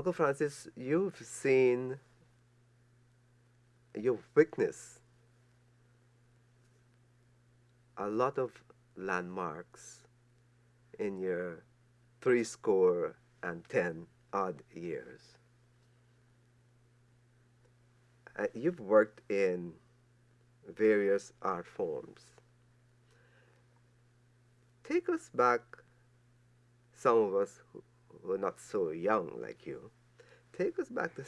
Uncle Francis, you've witnessed a lot of landmarks in your 70 odd years. You've worked in various art forms. Take us back, some of us who are not so young like you, take us back to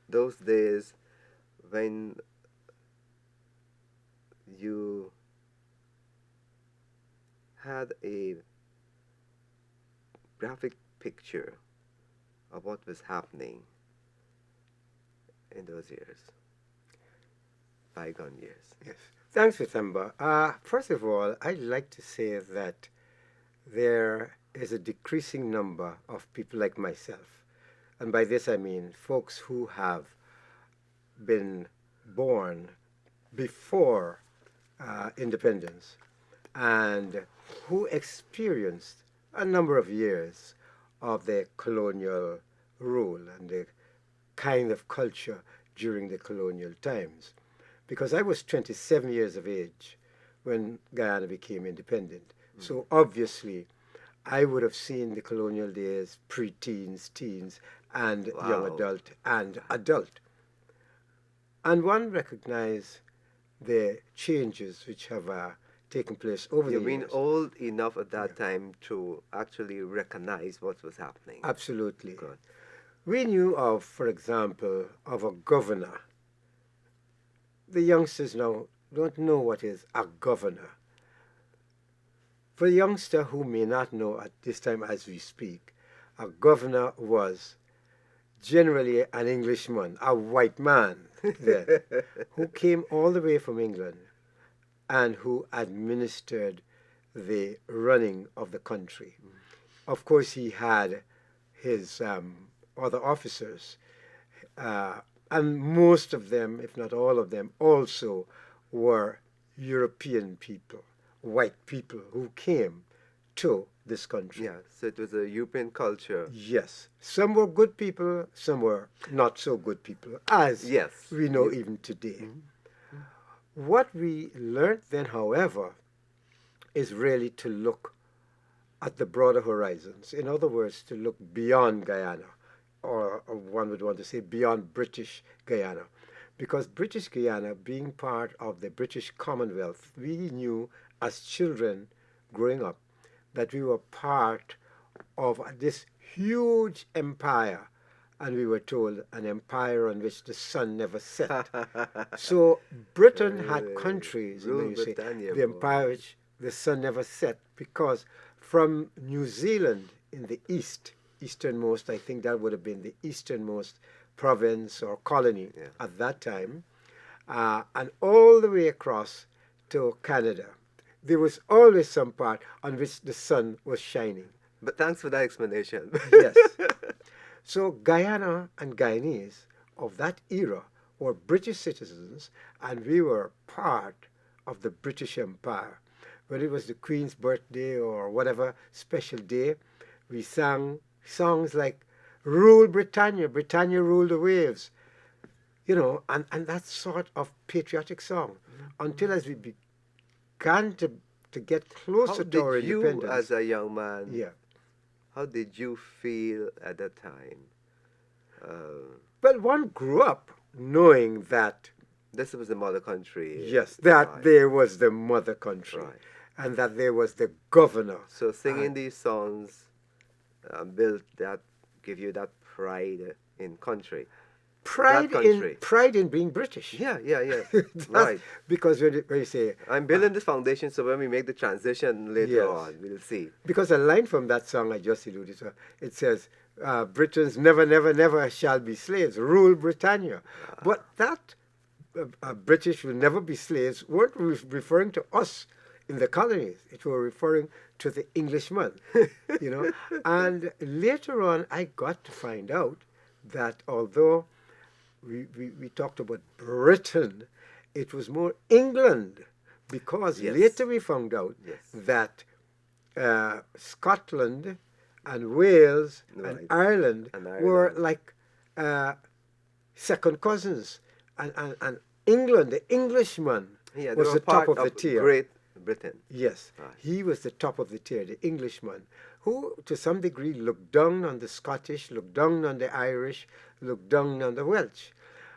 those days when you had a graphic picture of what was happening in those years, bygone years. Yes. Thanks, Vithamba. First of all, I'd like to say that there is a decreasing number of people like myself. And by this I mean folks who have been born before independence and who experienced a number of years of the colonial rule and the kind of culture during the colonial times. Because I was 27 years of age when Guyana became independent. So obviously, I would have seen the colonial days, pre-teens, teens, and young adult and adult. And one recognized the changes which have taken place over the years. You mean old enough at that time to actually recognize what was happening? Absolutely. Good. We knew of, for example, of a governor. The youngsters now don't know what is a governor. For a youngster who may not know at this time as we speak, a governor was generally an Englishman, a white man then, who came all the way from England and who administered the running of the country. Of course, he had his other officers, and most of them, if not all of them, also were European people, white people who came to this country. Yeah, so it was a European culture. Yes. Some were good people, some were not so good people, as we know even today. What we learned then, however, is really to look at the broader horizons. In other words, to look beyond Guyana, or one would want to say beyond British Guyana. Because British Guyana, being part of the British Commonwealth, we knew as children growing up that we were part of this huge empire, and we were told an empire on which the sun never set. So Britain had countries, you say, the empire which the sun never set, because from New Zealand in the east, easternmost, I think that would have been the easternmost province or colony at that time, and all the way across to Canada, there was always some part on which the sun was shining. But thanks for that explanation. Yes. So Guyana and Guyanese of that era were British citizens, and we were part of the British Empire. When it was the Queen's birthday or whatever special day, we sang songs like "Rule Britannia, Britannia rule the waves," you know, and that sort of patriotic song, until as we began to get closer to our independence. How did you, as a young man, how did you feel at that time? Well, one grew up knowing that this was the mother country. Yes, that there was the mother country, and that there was the governor. So singing these songs give you that pride in country. Pride in being British. Yeah. Right. Because when you say, I'm building this foundation, so when we make the transition later on, we'll see. Because a line from that song I just alluded to, it says, Britons never, never, never shall be slaves. Rule Britannia. But that British will never be slaves weren't referring to us in the colonies. It were referring to the Englishman, you know. And later on, I got to find out that although we talked about Britain, it was more England, because later we found out that Scotland and Wales and Ireland were like second cousins. And England, the Englishman, Yeah, they was were the top part of the of tier. Great Britain. Yes, Right. he was the top of the tier, the Englishman, who to some degree looked down on the Scottish, looked down on the Irish, looked down on the Welsh.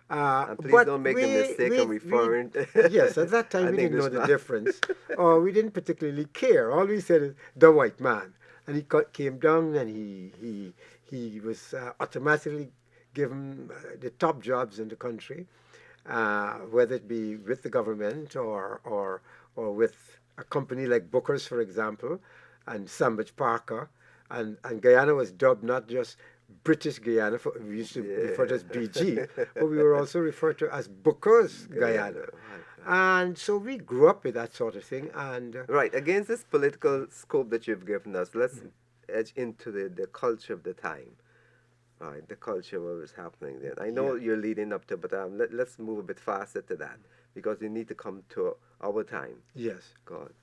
And please But don't make the mistake of referring to yes, at that time we an didn't know the Englishman. difference, or we didn't particularly care. All we said is the white man, and he came down and he was automatically given the top jobs in the country, whether it be with the government or with a company like Booker's, for example, and Sandwich Parker, and Guyana was dubbed not just British Guyana, we used to refer to as BG, but we were also referred to as Booker's Guyana. Right. And so we grew up with that sort of thing. And Right. Against this political scope that you've given us, let's edge into the culture of the time. Right, the culture of what was happening then. I know you're leading up to, but let's move a bit faster to that because we need to come to our time. yes, God.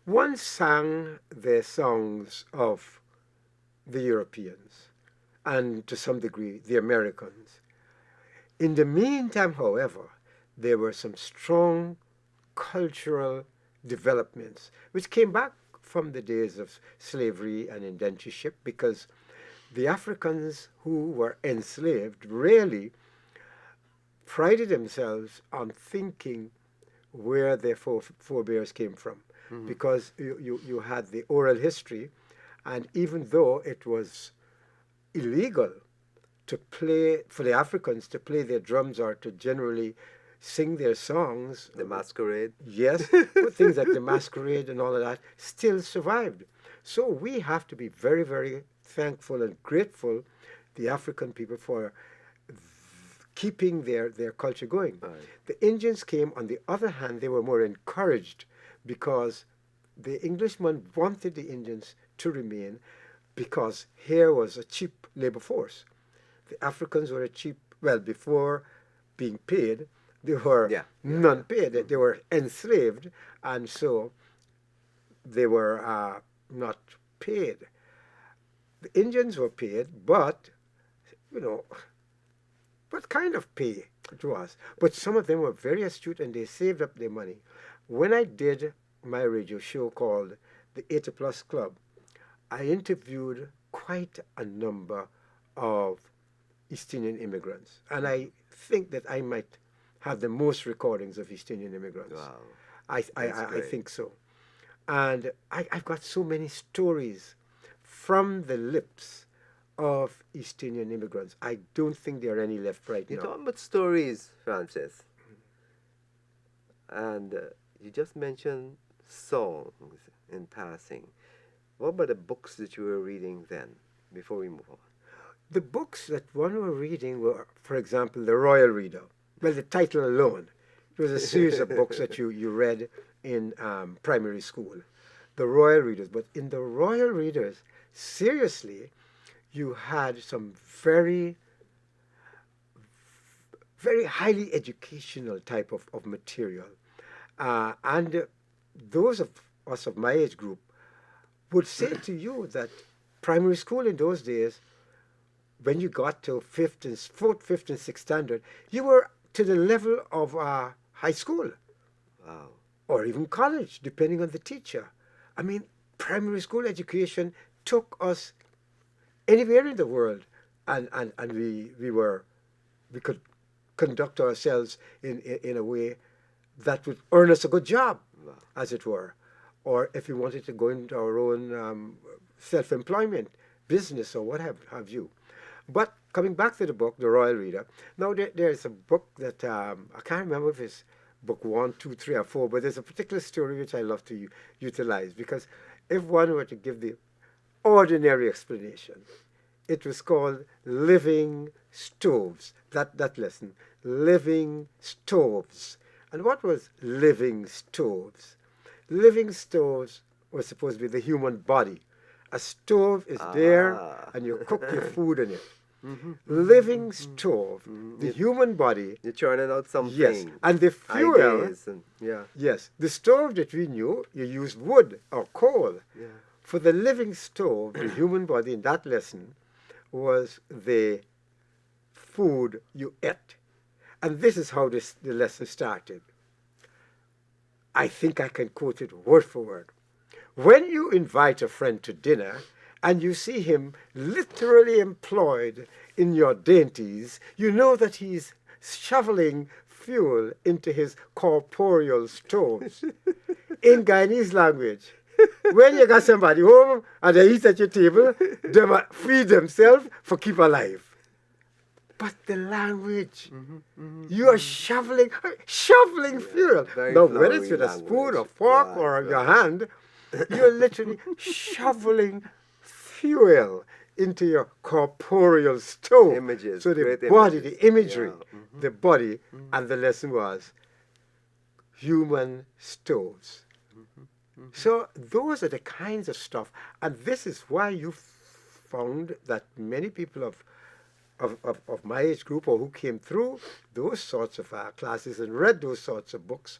one sang the songs of the Europeans and to some degree the Americans. In the meantime, however, there were some strong cultural developments which came back from the days of slavery and indentureship, because the Africans who were enslaved really prided themselves on thinking where their forebears came from, because you had the oral history, and even though it was illegal to play, for the Africans to play their drums or to generally sing their songs, The masquerade. yes, but things like the masquerade and all of that still survived. So we have to be very, very thankful and grateful, the African people, for keeping their culture going. Right. The Indians came, on the other hand, they were more encouraged because the Englishmen wanted the Indians to remain because here was a cheap labor force. The Africans were a cheap, well, before being paid, they were non-paid. They were enslaved, and so they were not paid. The Indians were paid, but, what kind of pay it was. But some of them were very astute and they saved up their money. When I did my radio show called the 80 Plus Club, I interviewed quite a number of East Indian immigrants. And I think that I might have the most recordings of East Indian immigrants. Wow. I think so. And I've got so many stories from the lips of East Indian immigrants. I don't think there are any left right now. You're talking about stories, Francis. And you just mentioned songs in passing. What about the books that you were reading then, before we move on? The books that one were reading were, for example, The Royal Reader. Well, the title alone. It was a series of books that you read in primary school. The Royal Readers. But in the Royal Readers, seriously, you had some very, very highly educational type of material. And those of us of my age group would say to you that primary school in those days, when you got to fourth, fifth, and sixth standard, you were to the level of high school. Wow. Or even college, depending on the teacher. I mean, primary school education took us anywhere in the world, and we could conduct ourselves in a way that would earn us a good job, as it were. Or if we wanted to go into our own self-employment, business, or what have you. But coming back to the book, The Royal Reader, now there's a book that, I can't remember if it's book 1, 2, 3, or 4, but there's a particular story which I love to utilize, because if one were to give the ordinary explanation, it was called Living Stoves. That lesson, Living Stoves. And what was living stoves? Living stoves was supposed to be the human body. A stove is there, and you cook your food in it. Living stove, the human body. You're churning out something. Yes, and the fuel. Yes, the stove that we knew, you used wood or coal. Yeah. For the living stove, the human body in that lesson was the food you ate. And this is how the lesson started. I think I can quote it word for word. When you invite a friend to dinner and you see him literally employed in your dainties, you know that he's shoveling fuel into his corporeal stoves. In Guyanese language, when you got somebody home and they eat at your table, they feed themselves for keep alive. But the language, you are shoveling fuel. Now, whether it's with a spoon or fork or your hand, you're literally shoveling fuel into your corporeal stove. Images, so the body, the imagery, the body, and the lesson was human stoves. So those are the kinds of stuff, and this is why you found that many people of my age group or who came through those sorts of classes and read those sorts of books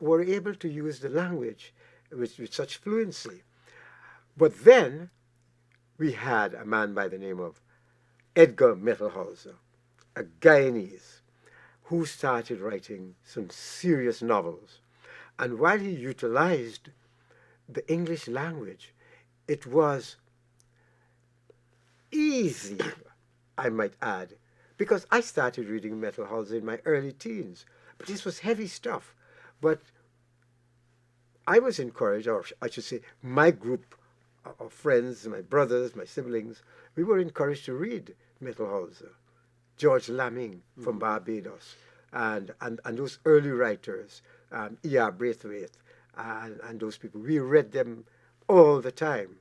were able to use the language with such fluency. But then we had a man by the name of Edgar Mittelhauser, a Guyanese, who started writing some serious novels. And while he utilized the English language, it was easy, I might add, because I started reading Mittelhauser in my early teens. But this was heavy stuff. But I was encouraged, or I should say, my group of friends, my brothers, my siblings, we were encouraged to read Mittelhauser, George Lamming from Barbados, and those early writers, E.R. Braithwaite, and those people. We read them all the time.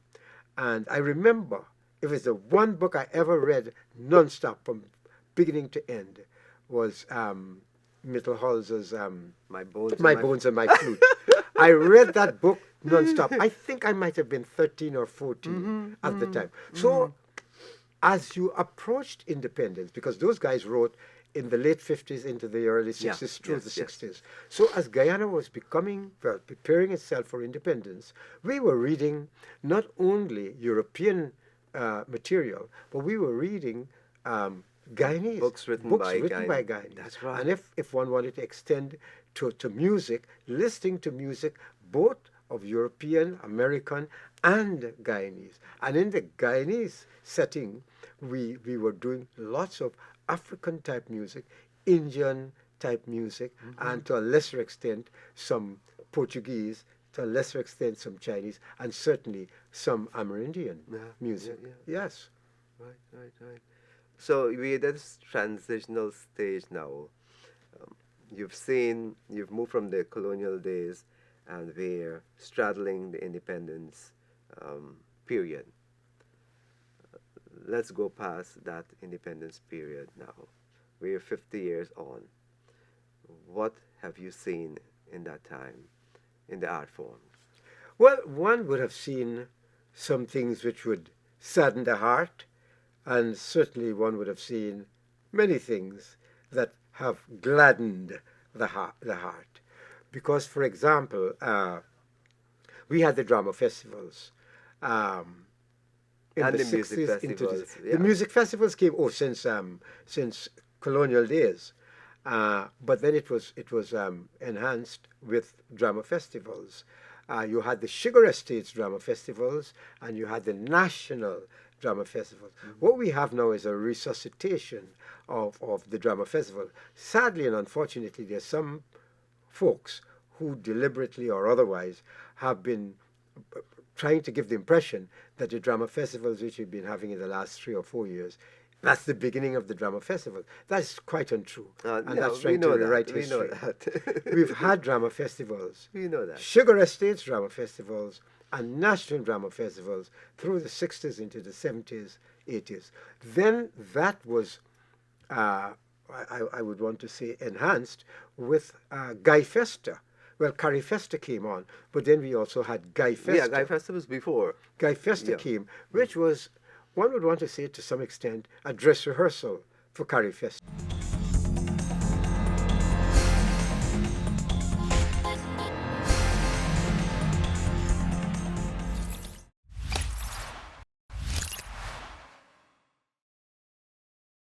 And I remember, if it's the one book I ever read nonstop from beginning to end, was Mittelhauser's My Bones and My Flute. I read that book nonstop. I think I might have been 13 or 14 at the time. So as you approached independence, because those guys wrote in the late 50s into the early 60s through the 60s. So as Guyana was preparing itself for independence, we were reading not only European material, but we were reading Guyanese. Books written by Guyanese. That's right. And if one wanted to extend to music, listening to music both of European, American, and Guyanese. And in the Guyanese setting, we were doing lots of African-type music, Indian-type music, and to a lesser extent, some Portuguese, to a lesser extent, some Chinese, and certainly some Amerindian music. Yes. Right. So we're at this transitional stage now. You've moved from the colonial days, and we're straddling the independence period. Let's go past that independence period now. We're 50 years on. What have you seen in that time in the art form? Well, one would have seen some things which would sadden the heart, and certainly one would have seen many things that have gladdened the heart. Because, for example, we had the drama festivals. In and the music 60s festivals. The music festivals came since colonial days, but then it was enhanced with drama festivals. You had the Sugar Estates drama festivals, and you had the national drama festivals. What we have now is a resuscitation of the drama festival. Sadly and unfortunately, there's some folks who deliberately or otherwise have been trying to give the impression that the drama festivals which we've been having in the last 3 or 4 years, that's the beginning of the drama festival. That's quite untrue. And that's trying to rewrite history. We know that. We've had drama festivals. We know that. Sugar Estates drama festivals and national drama festivals through the 60s into the 70s, 80s. Then that was, I would want to say, enhanced with Guy Festa. Well, Curry Festa came on, but then we also had Guy Festa. Yeah, Guy Festa was before. Guy Festa came, which was, one would want to say to some extent, a dress rehearsal for Curry Festa.